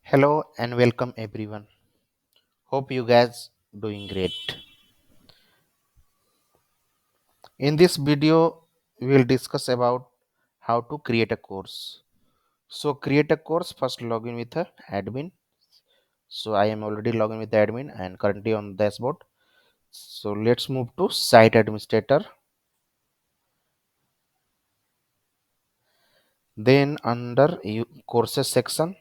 Hello and welcome everyone. Hope you guys doing great. In this video we will discuss about how to create a course. So create a course, first login with a admin. So I am already logged with the admin and currently on dashboard. So let's move to site administrator. Then under courses section,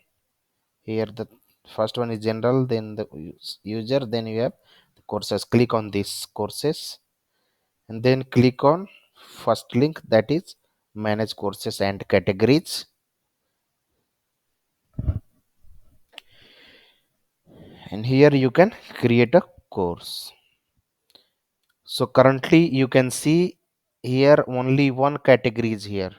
here the first one is general, then the user, then you have the courses. Click on this courses and then click on first link, that is manage courses and categories, and here you can create a course. So currently you can see here only one category is here.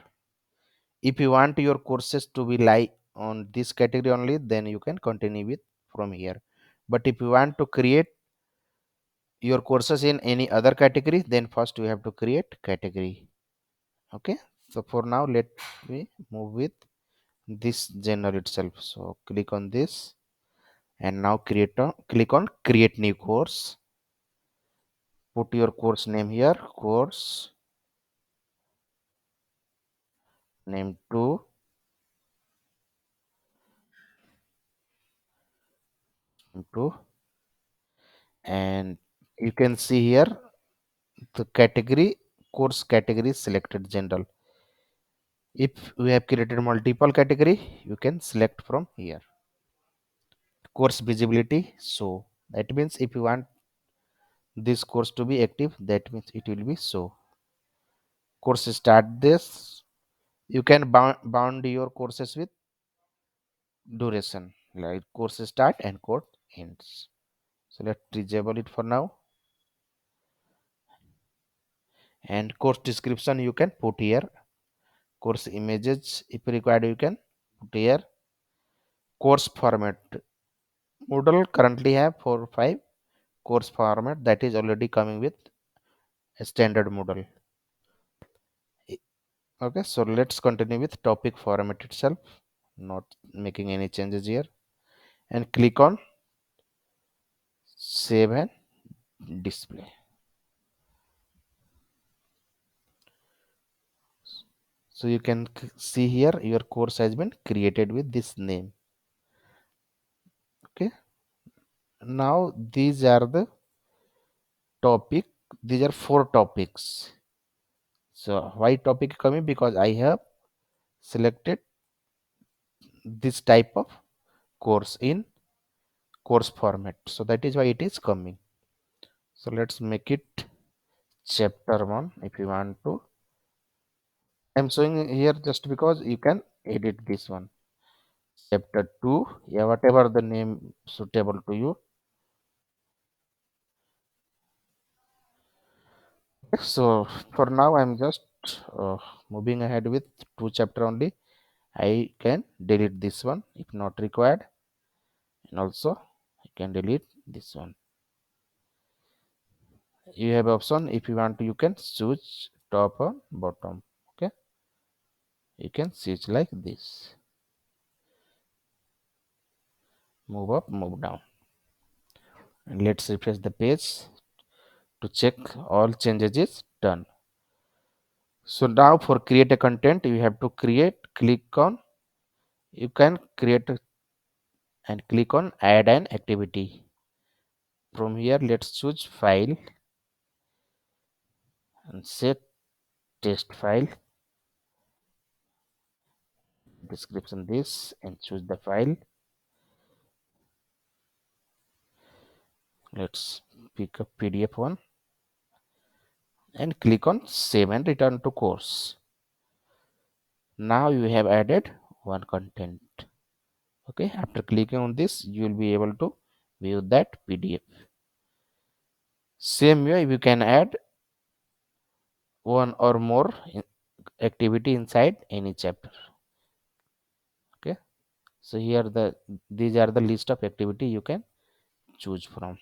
If you want your courses to be lie on this category only, then you can continue with from here. But if you want to create your courses in any other category, then first you have to create category. Okay, so for now let me move with this general itself. So click on this and now click on create new course. Put your course name here, course name 2, and you can see here the category, course category selected general. If we have created multiple category, you can select from here. Course visibility, so that means if you want this course to be active, that means it will be so. Course start this, you can bound your courses with duration, like course start and course ends. So let's disable it for now. And course description you can put here. Course images if required you can put here. Course format, Moodle currently have 4 or 5 course format that is already coming with a standard Moodle. Okay, so let's continue with topic format itself, not making any changes here, and click on save and display. So you can see here your course has been created with this name. Okay, now these are the topic, these are 4 topics. So why topic coming? Because I have selected this type of course in course format, so that is why it is coming. So let's make it chapter 1. If you want to, I'm showing here just because you can edit this one. Chapter 2, yeah, whatever the name suitable to you. So for now I'm just moving ahead with 2 chapter only. I can delete this one if not required, and also I can delete this one. You have option, if you want to you can choose top or bottom. Okay, you can switch like this, move up, move down, and let's refresh the page to check all changes is done. So now for create a content you have to click on, you can create and click on add an activity. From here let's choose file and set test file, description this, and choose the file. Let's pick up PDF one and click on save and return to course. Now you have added one content. Okay, after clicking on this you will be able to view that PDF. Same way you can add one or more activity inside any chapter. Okay, so here these are the list of activity you can choose from.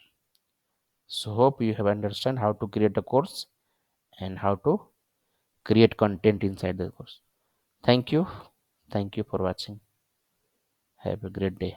So hope you have understand how to create a course and how to create content inside the course. Thank you for watching. Have a great day.